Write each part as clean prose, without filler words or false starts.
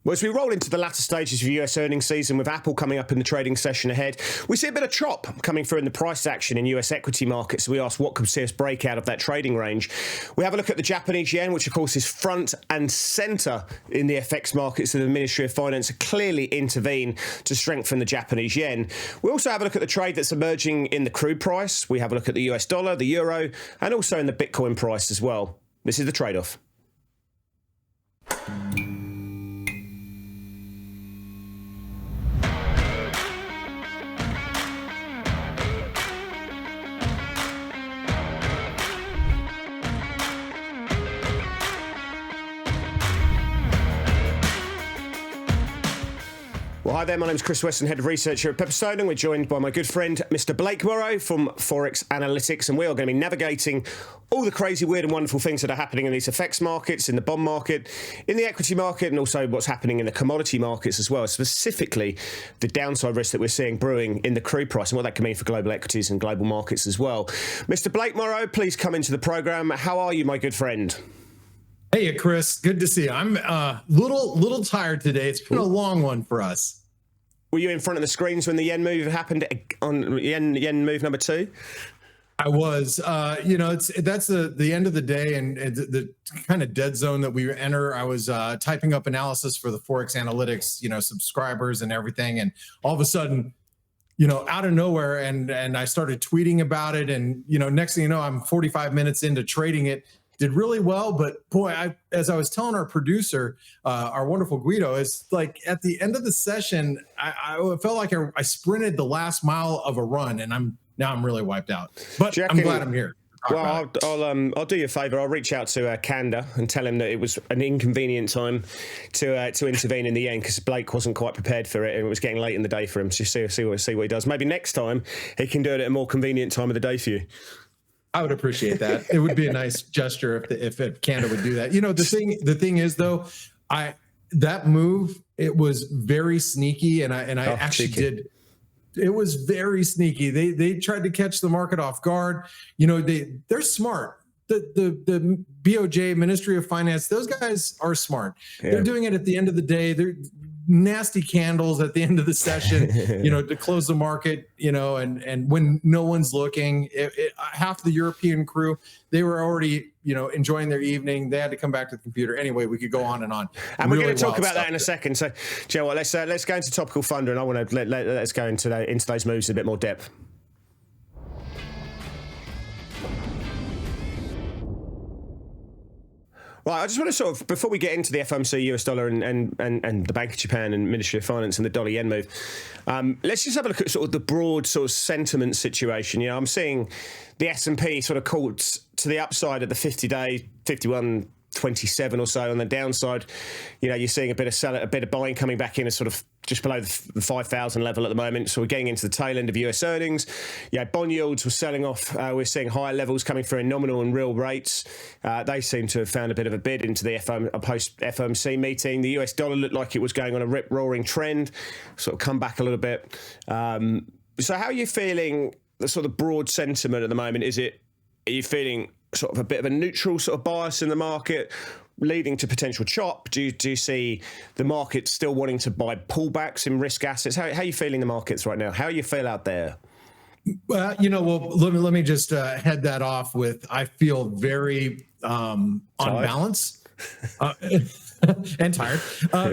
Well, as we roll into the latter stages of US earnings season with Apple coming up in the trading session ahead, we see a bit of chop coming through in the price action in US equity markets. We ask what could see us break out of that trading range. We have a look at the Japanese yen, which of course is front and centre in the FX markets, and the Ministry of Finance clearly intervene to strengthen the Japanese yen. We also have a look at the trade that's emerging in the crude price. We have a look at the US dollar, the euro, and also in the Bitcoin price as well. This is the trade-off. Well, hi there, my name's Chris Weston, Head of Research here at Pepperstone, and we're joined by my good friend, Mr. Blake Morrow from Forex Analytics, and we are going to be navigating all the crazy, weird and wonderful things that are happening in these FX markets, in the bond market, in the equity market, and also what's happening in the commodity markets as well, specifically the downside risk that we're seeing brewing in the crude price and what that can mean for global equities and global markets as well. Mr. Blake Morrow, please come into the programme. How are you, my good friend? Hey, Chris. Good to see you. I'm little tired today. It's been a long one for us. Were you in front of the screens when the yen move happened on yen move number 2? I was. That's the end of the day and the kind of dead zone that we enter. I was typing up analysis for the Forex Analytics, subscribers and everything, and all of a sudden, out of nowhere, and I started tweeting about it, and next thing you know, I'm 45 minutes into trading it. Did really well, but boy, as I was telling our producer, our wonderful Guido, is like at the end of the session, I felt like I sprinted the last mile of a run, and I'm really wiped out. But I'm glad I'm here. Well, I'll do you a favour. I'll reach out to Kanda and tell him that it was an inconvenient time to intervene in the end because Blake wasn't quite prepared for it and it was getting late in the day for him. So see what he does. Maybe next time he can do it at a more convenient time of the day for you. I would appreciate that. It would be a nice gesture if Canada would do that. The thing is though, that move, it was very sneaky, and I actually did. It was very sneaky. They tried to catch the market off guard. They're smart. The BOJ, Ministry of Finance, those guys are smart. Yeah. They're doing it at the end of the day. They're nasty candles at the end of the session, to close the market, and when no one's looking, half the European crew, they were already, enjoying their evening. They had to come back to the computer. Anyway, we could go on and on. And we're going to talk about that in a second. So, do you know what? Let's go into topical thunder, and I want to let's go into those moves in a bit more depth. Well, I just want to sort of, before we get into the FOMC US dollar and the Bank of Japan and Ministry of Finance and the dollar yen move, let's just have a look at sort of the broad sort of sentiment situation. I'm seeing the S&P sort of caught to the upside at the 50-day, 51.27 or so. On the downside, you're seeing a bit of buying coming back in as sort of just below the 5,000 level at the moment. So we're getting into the tail end of US earnings. Bond yields were selling off. We're seeing higher levels coming through in nominal and real rates. They seem to have found a bit of a bid into the post-FOMC meeting. The US dollar looked like it was going on a rip-roaring trend, sort of come back a little bit. So how are you feeling the sort of broad sentiment at the moment? Are you feeling sort of a bit of a neutral sort of bias in the market, leading to potential chop? Do you see the market still wanting to buy pullbacks in risk assets? How are you feeling the markets right now? How do you feel out there? Well, let me just head that off with, I feel very on balance and tired.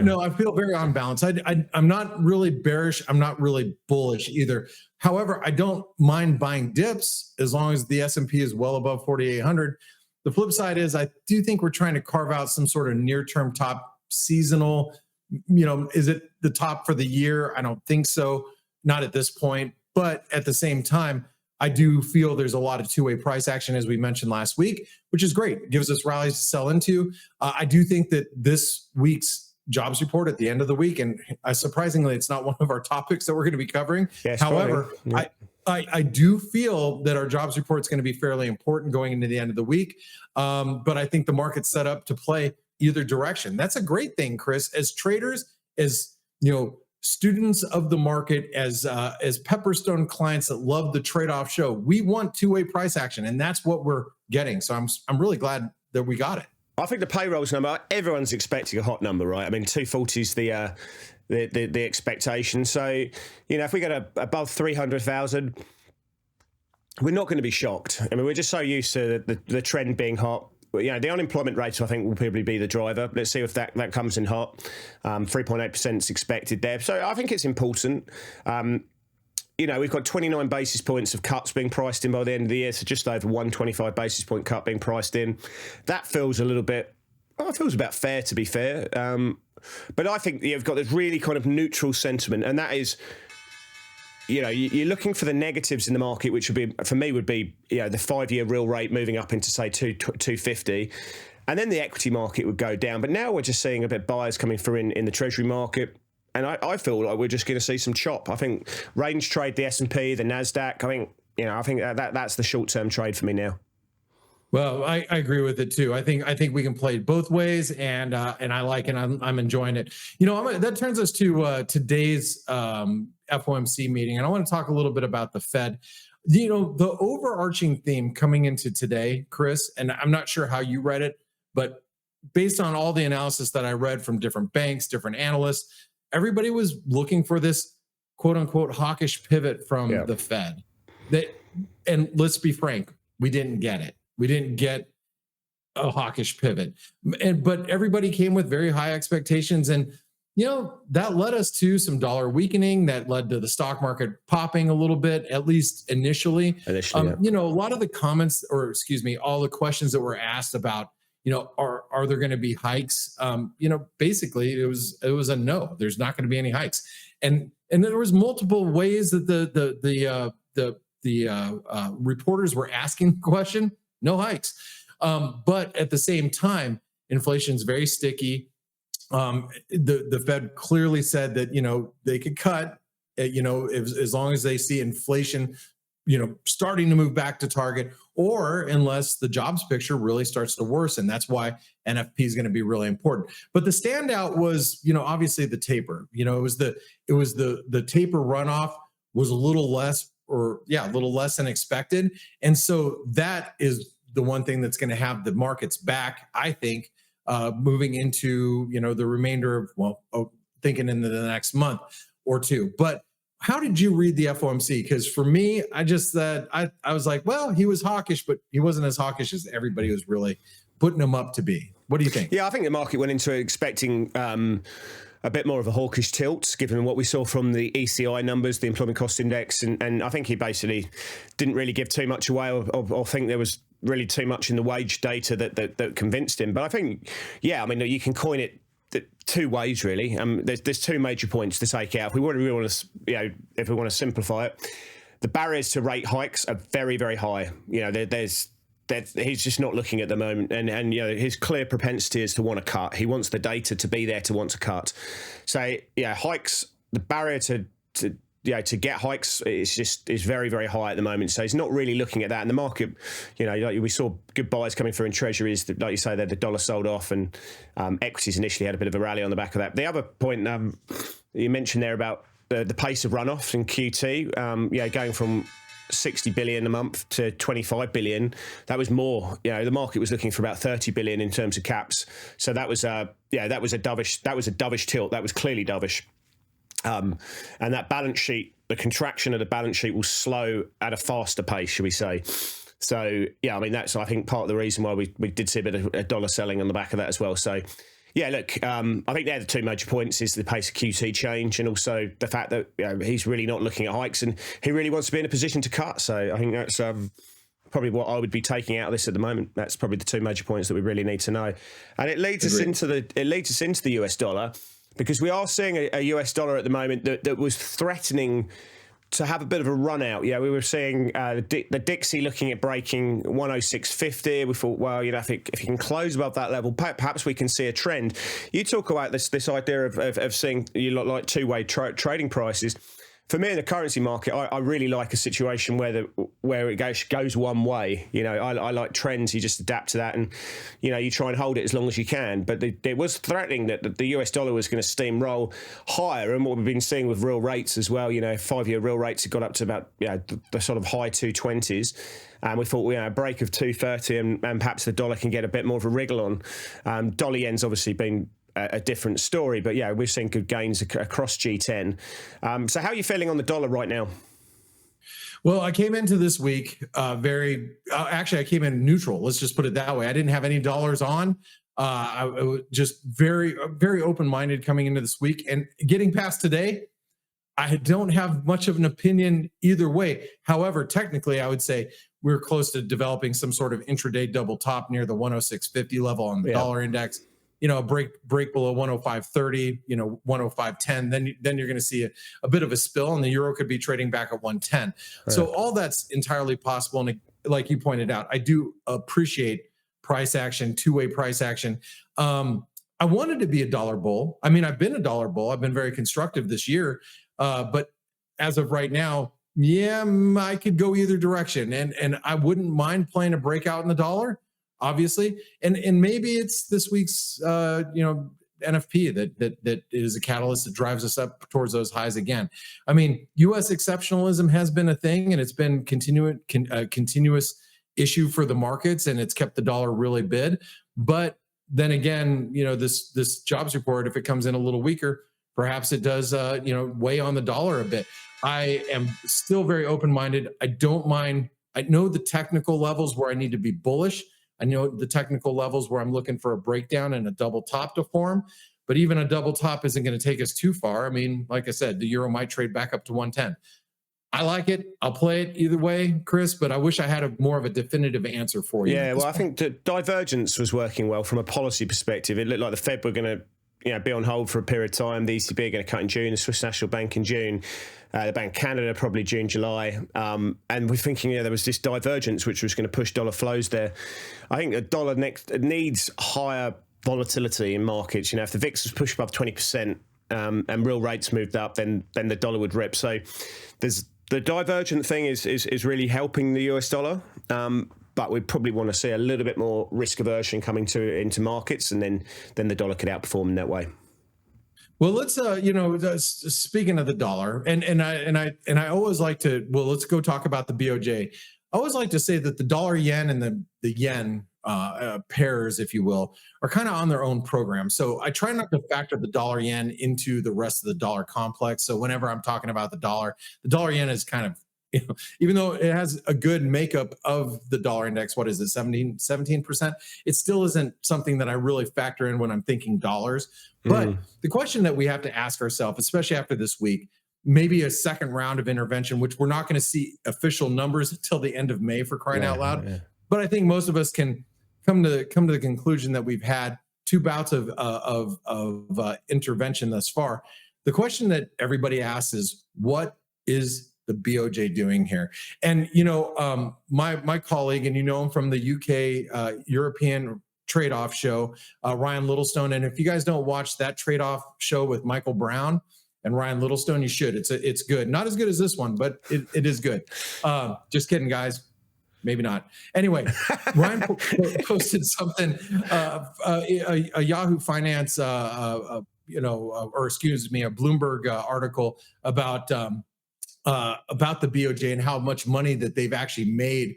No, I feel very on balance. I'm not really bearish. I'm not really bullish either. However, I don't mind buying dips as long as the S&P is well above 4,800. The flip side is I do think we're trying to carve out some sort of near-term top seasonal. Is it the top for the year? I don't think so. Not at this point. But at the same time, I do feel there's a lot of two-way price action, as we mentioned last week, which is great. It gives us rallies to sell into. I do think that this week's jobs report at the end of the week, and surprisingly, it's not one of our topics that we're going to be covering. Yes, however, I do feel that our jobs report is going to be fairly important going into the end of the week. But I think the market's set up to play either direction. That's a great thing, Chris. As traders, as students of the market, as Pepperstone clients that love the trade-off show, we want two-way price action, and that's what we're getting. So I'm really glad that we got it. I think the payrolls number, everyone's expecting a hot number, right? I mean, 240 is the expectation. So, you know, if we get above 300,000, we're not going to be shocked. I mean, we're just so used to the trend being hot. You know, the unemployment rate, I think, will probably be the driver. Let's see if that comes in hot. 3.8% is expected there. So I think it's important. You know, we've got 29 basis points of cuts being priced in by the end of the year, so just over 125 basis point cut being priced in. That feels a little bit, well, it feels about fair, to be fair. But I think you've got this really kind of neutral sentiment, and that is, you know, you're looking for the negatives in the market, which would be, for me, would be, you know, the 5-year real rate moving up into, say, 250. And then the equity market would go down. But now we're just seeing a bit of buyers coming through in the Treasury market. And I feel like we're just going to see some chop. I think range trade the S&P, the NASDAQ. I think that's the short-term trade for me now. Well, I agree with it too. I think we can play it both ways, and I like it. I'm enjoying it. You know, that turns us to today's FOMC meeting, and I want to talk a little bit about the Fed. You know, the overarching theme coming into today, Chris, and I'm not sure how you read it, but based on all the analysis that I read from different banks, different analysts, everybody was looking for this quote unquote hawkish pivot from the Fed. And let's be frank, we didn't get it. We didn't get a hawkish pivot. But everybody came with very high expectations. And, you know, that led us to some dollar weakening, that led to the stock market popping a little bit, at least initially. You know, a lot of the comments, or excuse me, all the questions that were asked about, you know, are there going to be hikes? You know, basically it was a no. There's not going to be any hikes, and there was multiple ways that the reporters were asking the question. No hikes, but at the same time, inflation is very sticky. The Fed clearly said that, you know, they could cut, you know, as long as they see inflation, you know, starting to move back to target, or unless the jobs picture really starts to worsen. That's why NFP is going to be really important. But the standout was, you know, obviously the taper. You know, it was the taper runoff was a little less than expected. And so that is the one thing that's going to have the markets back, I think, moving into, you know, the remainder of, thinking into the next month or two. But how did you read the FOMC? Because for me, I just I was like, well, he was hawkish, but he wasn't as hawkish as everybody was really putting him up to be. What do you think? Yeah, I think the market went into it expecting a bit more of a hawkish tilt, given what we saw from the ECI numbers, the employment cost index, and I think he basically didn't really give too much away, or think there was really too much in the wage data that convinced him. But I think, yeah, I mean, you can coin it two ways, really. There's two major points to take out. If we really want to, you know, if we want to simplify it, the barriers to rate hikes are very, very high. You know, he's just not looking at the moment, and you know, his clear propensity is to want to cut. He wants the data to be there to want to cut. So yeah, hikes, the barrier to get hikes is very, very high at the moment. So he's not really looking at that. And the market, you know, like we saw good buys coming through in treasuries. Like you say, the dollar sold off, and equities initially had a bit of a rally on the back of that. The other point you mentioned there about the pace of runoff in QT, going from 60 billion a month to 25 billion, that was more. You know, the market was looking for about 30 billion in terms of caps. So that was a dovish tilt. That was clearly dovish. And that balance sheet, the contraction of the balance sheet will slow at a faster pace, should we say. So, yeah, I mean, that's, I think, part of the reason why we did see a bit of a dollar selling on the back of that as well. So, yeah, look, I think they're the two major points, is the pace of QT change, and also the fact that, you know, he's really not looking at hikes, and he really wants to be in a position to cut. So I think that's probably what I would be taking out of this at the moment. That's probably the two major points that we really need to know. And it leads us into the US dollar, because we are seeing a US dollar at the moment that was threatening to have a bit of a run out. Yeah, we were seeing the Dixie looking at breaking 106.50. We thought, well, you know, if you can close above that level, perhaps we can see a trend. You talk about this idea of seeing, you look like two-way trading prices. For me in the currency market, I really like a situation where it goes one way. I like trends. You just adapt to that, and you try and hold it as long as you can. But it was threatening that the US dollar was going to steamroll higher, and what we've been seeing with real rates as well. 5-year real rates have got up to about the sort of high 220s. And we thought, a break of 230, and perhaps the dollar can get a bit more of a wriggle on. Dollar yen's obviously been a different story, but we've seen good gains across G10. So how are you feeling on the dollar right now? Well, I came into this week actually I came in neutral. Let's just put it that way. I didn't have any dollars on. I was just very, very open-minded coming into this week, and getting past today, I don't have much of an opinion either way. However, technically, I would say we're close to developing some sort of intraday double top near the 106.50 level on the dollar index. A break below 105.30, 105.10, then you're going to see a bit of a spill, and the euro could be trading back at 110. Right. So all that's entirely possible. And like you pointed out, I do appreciate price action, two-way price action. I wanted to be a dollar bull. I mean, I've been a dollar bull. I've been very constructive this year. But as of right now, I could go either direction, and I wouldn't mind playing a breakout in the dollar, obviously, and maybe it's this week's NFP that is a catalyst that drives us up towards those highs again. I mean, U.S. exceptionalism has been a thing, and it's been continuous issue for the markets, and it's kept the dollar really bid. But then again, this jobs report, if it comes in a little weaker, perhaps it does weigh on the dollar a bit. I am still very open-minded. I don't mind. I know the technical levels where I need to be bullish. I know the technical levels where I'm looking for a breakdown and a double top to form, but even a double top isn't going to take us too far. I mean, like I said, the euro might trade back up to 110. I like it. I'll play it either way, Chris, but I wish I had more of a definitive answer for you. Yeah, well, I think the divergence was working well from a policy perspective. It looked like the Fed were going to be on hold for a period of time. The ECB are going to cut in June, the Swiss National Bank in June, the Bank of Canada probably June, July. And we're thinking, there was this divergence which was going to push dollar flows there. I think the dollar needs higher volatility in markets. If the VIX was pushed above 20% and real rates moved up, then the dollar would rip. So the divergent thing is really helping the US dollar. But we probably want to see a little bit more risk aversion coming into markets, and then the dollar could outperform in that way. Well, let's speaking of the dollar, and I always like to, let's go talk about the BOJ. I always like to say that the dollar yen and the yen pairs, if you will, are kind of on their own program. So I try not to factor the dollar yen into the rest of the dollar complex. So whenever I'm talking about the dollar yen is kind of, even though it has a good makeup of the dollar index, what is it, 17%? It still isn't something that I really factor in when I'm thinking dollars. But the question that we have to ask ourselves, especially after this week, maybe a second round of intervention, which we're not going to see official numbers until the end of May, for crying out loud. Yeah. But I think most of us can come to the conclusion that we've had two bouts of intervention thus far. The question that everybody asks is, what is the BOJ doing here? And my colleague, and him from the UK European trade-off show, Ryan Littlestone. And if you guys don't watch that trade-off show with Michael Brown and Ryan Littlestone, you should. It's good. Not as good as this one, but it is good. Just kidding, guys. Maybe not. Anyway, Ryan posted something, a Yahoo Finance, or excuse me, a Bloomberg article about the BOJ and how much money that they've actually made,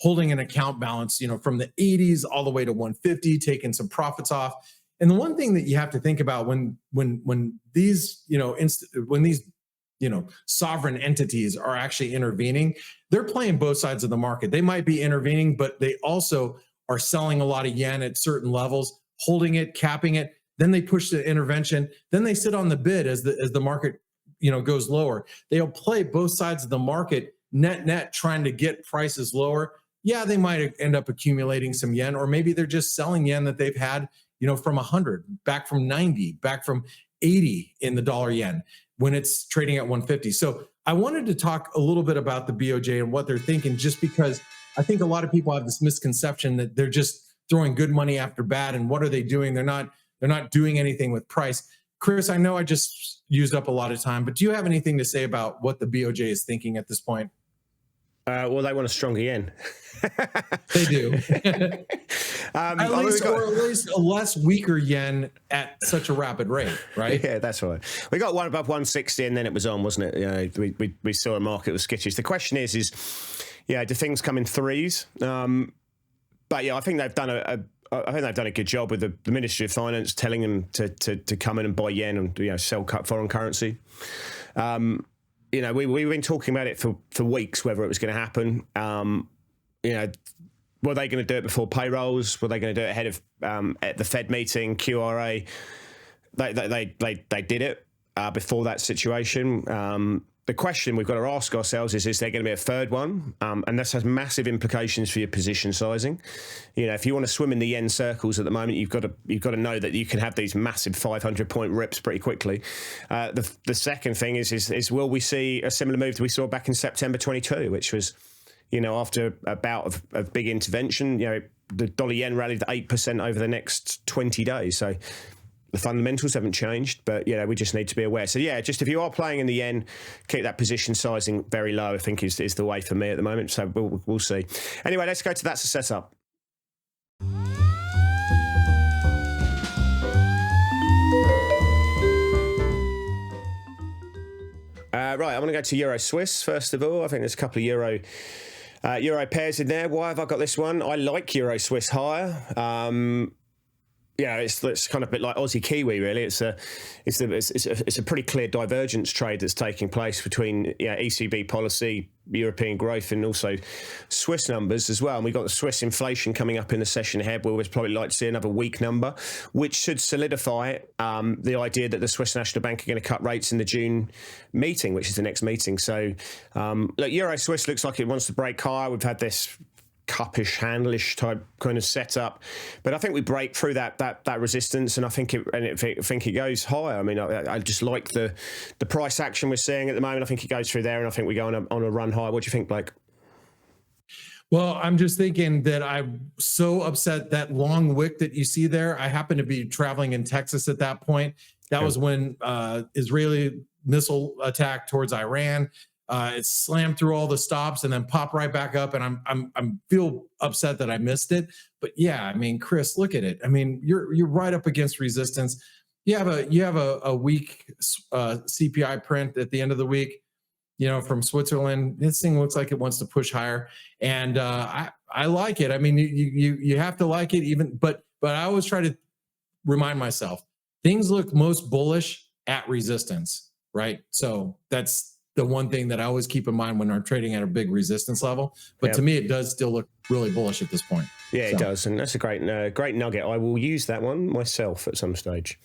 holding an account balance, from the 80s all the way to 150, taking some profits off. And the one thing that you have to think about when these, when these, sovereign entities are actually intervening, they're playing both sides of the market. They might be intervening, but they also are selling a lot of yen at certain levels, holding it, capping it. Then they push the intervention. Then they sit on the bid as the market, goes lower. They'll play both sides of the market, net, trying to get prices lower. Yeah, they might end up accumulating some yen, or maybe they're just selling yen that they've had, from 100, back from 90, back from 80 in the dollar yen when it's trading at 150. So I wanted to talk a little bit about the BOJ and what they're thinking, just because I think a lot of people have this misconception that they're just throwing good money after bad. And what are they doing? They're not doing anything with price. Chris, I know I just used up a lot of time, but do you have anything to say about what the BOJ is thinking at this point? Well, they want a stronger yen. They do. At least a less weaker yen at such a rapid rate, right? Yeah, that's right. We got one above 160, and then it was on, wasn't it? You know, we saw a market was skittish. The question is, do things come in threes? But yeah, I think they've done a good job with the Ministry of Finance telling them to come in and buy yen and sell foreign currency. We've been talking about it for weeks, whether it was going to happen. Were they going to do it before payrolls? Were they going to do it ahead of at the Fed meeting, QRA? They did it before that situation. The question we've got to ask ourselves is there going to be a third one? And this has massive implications for your position sizing. If you want to swim in the yen circles at the moment, you've got to know that you can have these massive 500-point rips pretty quickly. The second thing is will we see a similar move that we saw back in September 22, which was, after a bout of big intervention, the dollar yen rallied 8% over the next 20 days. So the fundamentals haven't changed, but we just need to be aware. So just if you are playing in the yen, keep that position sizing very low, I think is the way for me at the moment. So we'll see. Anyway, let's go to That's the Setup. Right, I'm going to go to Euro Swiss first of all. I think there's a couple of Euro pairs in there. Why have I got this one? I like Euro Swiss higher. It's kind of a bit like Aussie Kiwi, really. It's a pretty clear divergence trade that's taking place between ECB policy, European growth, and also Swiss numbers as well. And we've got the Swiss inflation coming up in the session ahead. We'll probably like to see another weak number, which should solidify the idea that the Swiss National Bank are going to cut rates in the June meeting, which is the next meeting. So, Euro Swiss looks like it wants to break higher. We've had this cuppish, handlish type kind of setup, but I think we break through that resistance, and I think it goes higher. I mean, I just like the price action we're seeing at the moment. I think it goes through there, and I think we go on a run high. What do you think, Blake? Well, I'm just thinking that I'm so upset that long wick that you see there. I happen to be traveling in Texas at that point. That was when Israeli missile attack towards Iran. It slammed through all the stops and then popped right back up, and I'm feel upset that I missed it. But yeah, I mean, Chris, look at it. I mean, you're right up against resistance. You have a weak CPI print at the end of the week, from Switzerland. This thing looks like it wants to push higher, and I like it. I mean, you have to like it, but I always try to remind myself things look most bullish at resistance, right? So that's the one thing that I always keep in mind when I'm trading at a big resistance level. But to me, it does still look really bullish at this point. Yeah, it does. And that's a great nugget. I will use that one myself at some stage.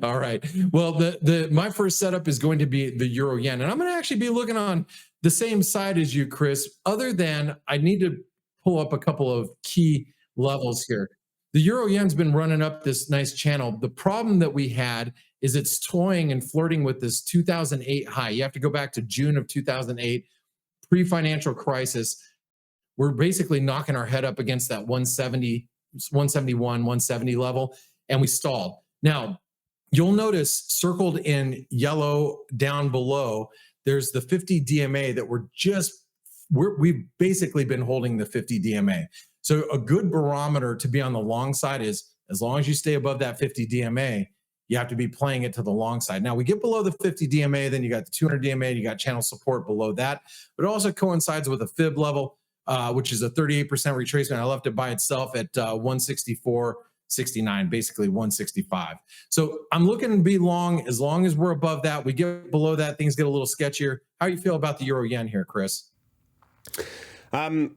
All right. Well, my first setup is going to be the euro yen. And I'm going to actually be looking on the same side as you, Chris, other than I need to pull up a couple of key levels here. The euro yen's been running up this nice channel. The problem that we had is it's toying and flirting with this 2008 high. You have to go back to June of 2008, pre-financial crisis. We're basically knocking our head up against that 170, 171, 170 level, and we stalled. Now, you'll notice circled in yellow down below, there's the 50 DMA that we've basically been holding the 50 DMA. So a good barometer to be on the long side is as long as you stay above that 50 DMA, you have to be playing it to the long side. Now we get below the 50 DMA, then you got the 200 DMA, you got channel support below that, but it also coincides with a fib level, which is a 38% retracement. I left it by itself at 164.69, basically 165. So I'm looking to be long as we're above that. We get below that, things get a little sketchier. How do you feel about the euro yen here, Chris? I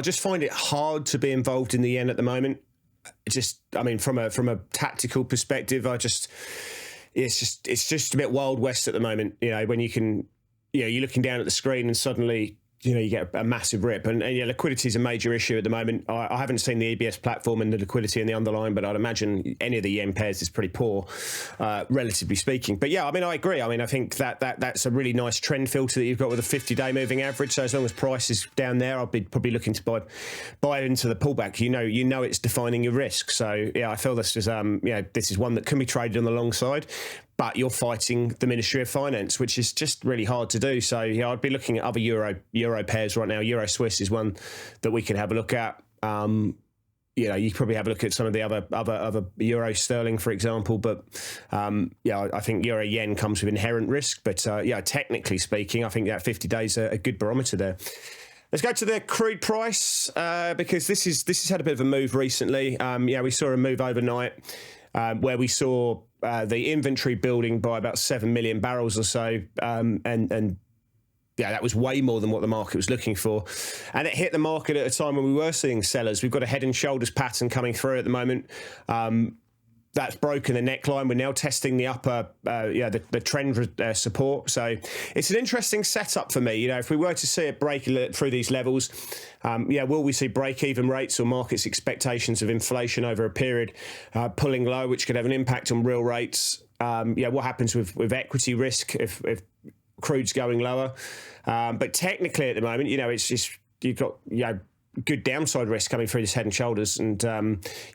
just find it hard to be involved in the yen at the moment. From a tactical perspective, it's just a bit Wild West at the moment. When you're looking down at the screen and suddenly you get a massive rip, and yeah, liquidity is a major issue at the moment. I haven't seen the EBS platform and the liquidity in the underlying, but I'd imagine any of the yen pairs is pretty poor, relatively speaking. But yeah, I mean, I agree. I mean, I think that's a really nice trend filter that you've got with a 50-day moving average. So as long as price is down there, I'll be probably looking to buy into the pullback. You know, it's defining your risk. So yeah, I feel this is this is one that can be traded on the long side. But you're fighting the Ministry of Finance, which is just really hard to do. So yeah, I'd be looking at other euro pairs right now. Euro Swiss is one that we could have a look at. You probably have a look at some of the other Euro Sterling, for example. But I think Euro Yen comes with inherent risk. But technically speaking, I think that 50 days a good barometer there. Let's go to the crude price because this has had a bit of a move recently. We saw a move overnight where we saw the inventory building by about 7 million barrels or so, and that was way more than what the market was looking for. And it hit the market at a time when we were seeing sellers. We've got a head and shoulders pattern coming through at the moment. That's broken the neckline. We're now testing the upper, the trend support. So it's an interesting setup for me. If we were to see it break through these levels, will we see break-even rates or markets' expectations of inflation over a period pulling low, which could have an impact on real rates? What happens with equity risk if crude's going lower? But technically at the moment, it's just you've got good downside risk coming through this head and shoulders, and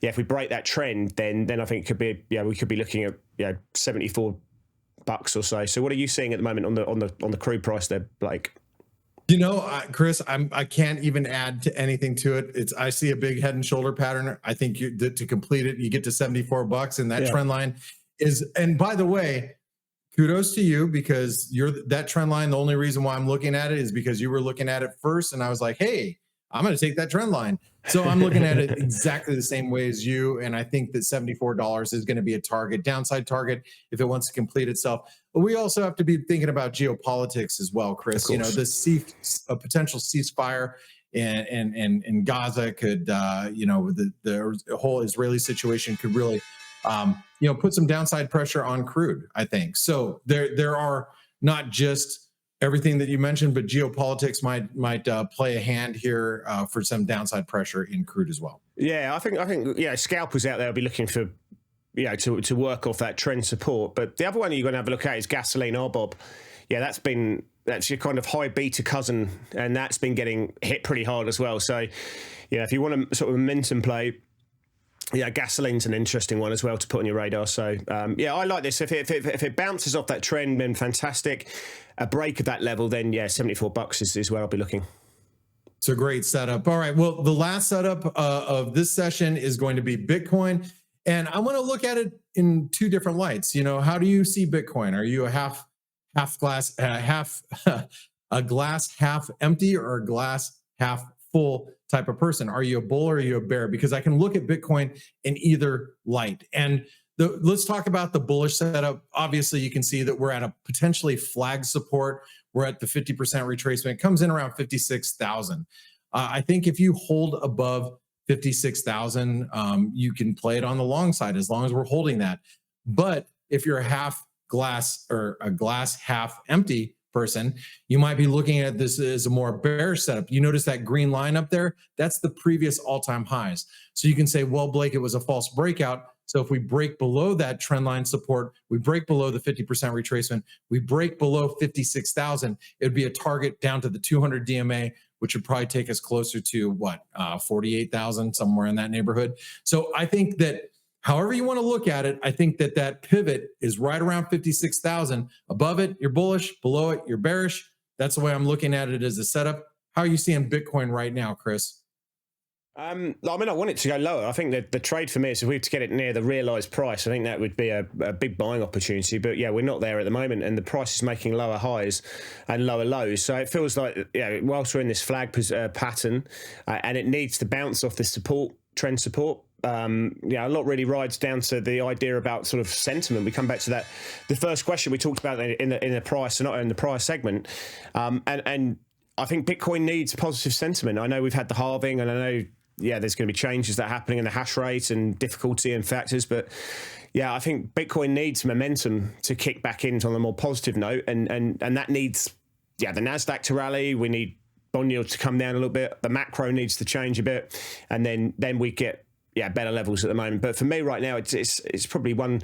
if we break that trend, then I think it could be we could be looking at $74 or so. So what are you seeing at the moment on the crude price there, Blake? Chris, I can't even add to anything to it. I see a big head and shoulder pattern. I think to complete it, you get to $74, and that trend line is. And by the way, kudos to you, because that trend line. The only reason why I'm looking at it is because you were looking at it first, and I was like, hey, I'm going to take that trend line. So I'm looking at it exactly the same way as you. And I think that $74 is going to be a downside target if it wants to complete itself. But we also have to be thinking about geopolitics as well, Chris. A potential ceasefire in Gaza could, the whole Israeli situation could really, put some downside pressure on crude, I think. So there are not just everything that you mentioned, but geopolitics might play a hand here for some downside pressure in crude as well. Yeah, I think scalpers out there will be looking for to work off that trend support. But the other one you're going to have a look at is gasoline RBOB. Yeah, that's your kind of high beta cousin, and that's been getting hit pretty hard as well. So if you want a sort of momentum play, gasoline's an interesting one as well to put on your radar. So, I like this. If it bounces off that trend, then fantastic. A break of that level, then, $74 is where I'll be looking. It's a great setup. All right. Well, the last setup of this session is going to be Bitcoin. And I want to look at it in two different lights. How do you see Bitcoin? Are you a a glass half empty or a glass half full type of person? Are you a bull or are you a bear? Because I can look at Bitcoin in either light. And let's talk about the bullish setup. Obviously, you can see that we're at a potentially flag support. We're at the 50% retracement. It comes in around 56,000. I think if you hold above 56,000, you can play it on the long side as long as we're holding that. But if you're a half glass or a glass half empty person, you might be looking at this as a more bearish setup. You notice that green line up there? That's the previous all-time highs. So you can say, well, Blake, it was a false breakout. So if we break below that trend line support, we break below the 50% retracement, we break below 56,000, it would be a target down to the 200 DMA, which would probably take us closer to 48,000, somewhere in that neighborhood. So I think that however you want to look at it, I think that pivot is right around 56,000. Above it, you're bullish. Below it, you're bearish. That's the way I'm looking at it as a setup. How are you seeing Bitcoin right now, Chris? I want it to go lower. I think that the trade for me is if we were to get it near the realised price, I think that would be a big buying opportunity. But we're not there at the moment, and the price is making lower highs and lower lows. So it feels like whilst we're in this flag pattern, and it needs to bounce off this trend support. A lot really rides down to the idea about sort of sentiment. We come back to that. The first question we talked about in the price, not in the prior segment, and I think Bitcoin needs positive sentiment. I know we've had the halving, and I know. There's going to be changes that are happening in the hash rate and difficulty and factors. But, I think Bitcoin needs momentum to kick back into on a more positive note. And that needs, the NASDAQ to rally. We need bond yields to come down a little bit. The macro needs to change a bit, and then we get better levels at the moment. But for me right now, it's probably one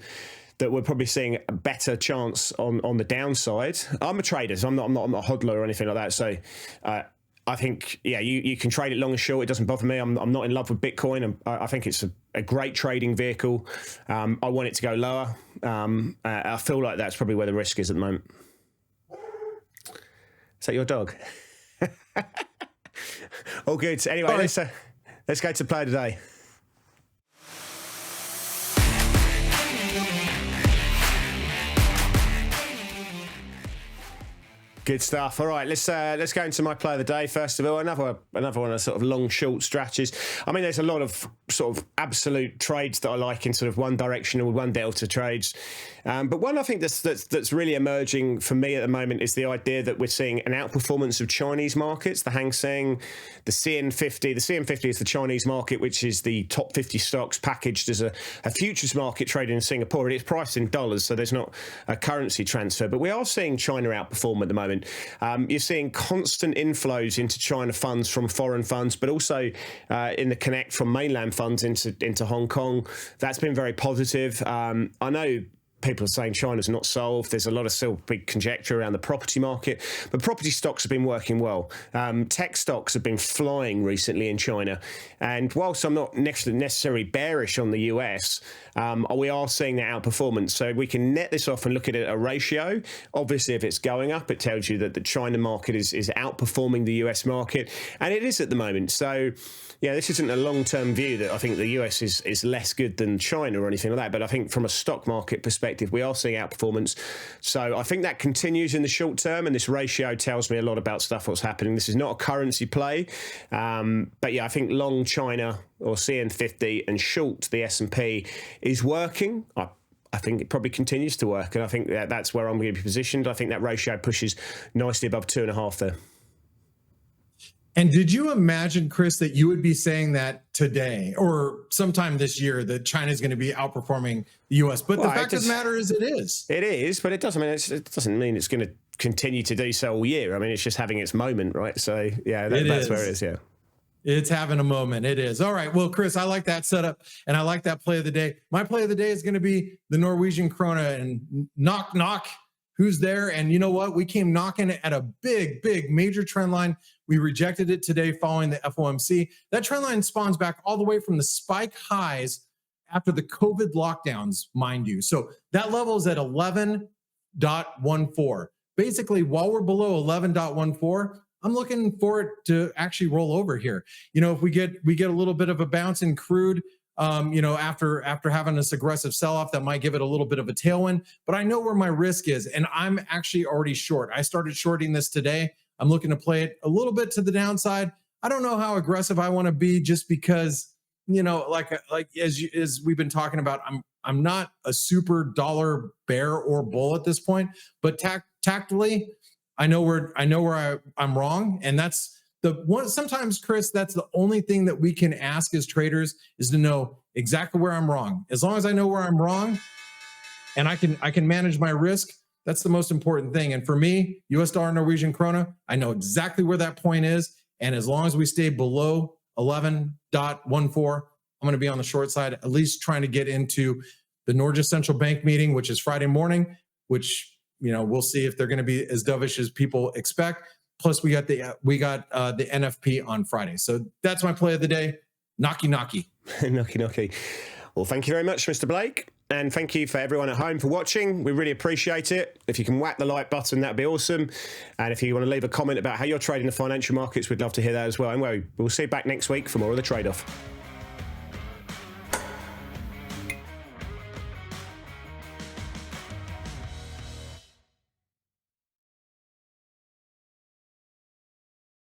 that we're probably seeing a better chance on the downside. I'm a trader, so I'm not a hodler or anything like that. So I think, you can trade it long and short. It doesn't bother me. I'm not in love with Bitcoin. I think it's a great trading vehicle. I want it to go lower. I feel like that's probably where the risk is at the moment. Is that your dog? All good. Anyway, let's go to play today. Good stuff. All right, let's go into my play of the day first of all. Another one of sort of long short strategies. I mean, there's a lot of sort of absolute trades that I like in sort of one directional, one delta trades. But one I think that's really emerging for me at the moment is the idea that we're seeing an outperformance of Chinese markets, the Hang Seng, the CN50. The CN50 is the Chinese market, which is the top 50 stocks packaged as a futures market traded in Singapore. And it's priced in dollars, so there's not a currency transfer. But we are seeing China outperform at the moment. You're seeing constant inflows into China funds from foreign funds, but also in the connect from mainland funds into Hong Kong. That's been very positive. I know people are saying China's not solved. There's a lot of still big conjecture around the property market, but property stocks have been working well. Tech stocks have been flying recently in China. And whilst I'm not necessarily bearish on the US, we are seeing that outperformance. So we can net this off and look at it at a ratio. Obviously, if it's going up, it tells you that the China market is outperforming the US market. And it is at the moment. So this isn't a long-term view that I think the US is less good than China or anything like that. But I think from a stock market perspective, we are seeing outperformance. So I think that continues in the short term, and this ratio tells me a lot about what's happening. This is not a currency play, but I think long China or CN50 and short the S&P is working. I think it probably continues to work, and I think that's where I'm going to be positioned. I think that ratio pushes nicely above 2.5 there. And did you imagine, Chris, that you would be saying that today or sometime this year that China is going to be outperforming the U.S.? But the fact of the matter is, it is. It is, but it doesn't mean it's going to continue to do so all year. I mean, it's just having its moment, right? So that's where it is. Yeah. It's having a moment. It is. All right. Well, Chris, I like that setup, and I like that play of the day. My play of the day is going to be the Norwegian krone, and knock. Who's there? And you know what? We came knocking at a big major trend line. We rejected it today following the FOMC. That trend line spawns back all the way from the spike highs after the COVID lockdowns, mind you. So that level is at 11.14. Basically, while we're below 11.14, I'm looking for it to actually roll over here. If we get a little bit of a bounce in crude, after having this aggressive sell-off, that might give it a little bit of a tailwind, but I know where my risk is, and I'm actually already short. I started shorting this today. I'm looking to play it a little bit to the downside. I don't know how aggressive I want to be, just because, as we've been talking about, I'm not a super dollar bear or bull at this point, but tactically, I know where I'm wrong, and that's the one. Sometimes, Chris, that's the only thing that we can ask as traders, is to know exactly where I'm wrong. As long as I know where I'm wrong, and I can manage my risk, that's the most important thing. And for me, US dollar, Norwegian krone, I know exactly where that point is. And as long as we stay below 11.14, I'm going to be on the short side, at least trying to get into the Norges Central Bank meeting, which is Friday morning, which, we'll see if they're going to be as dovish as people expect. Plus, we got the NFP on Friday. So that's my play of the day. Knocky. Knocky. Well, thank you very much, Mr. Blake. And thank you for everyone at home for watching. We really appreciate it. If you can whack the like button, that'd be awesome. And if you want to leave a comment about how you're trading the financial markets, we'd love to hear that as well. And we'll see you back next week for more of the Trade Off.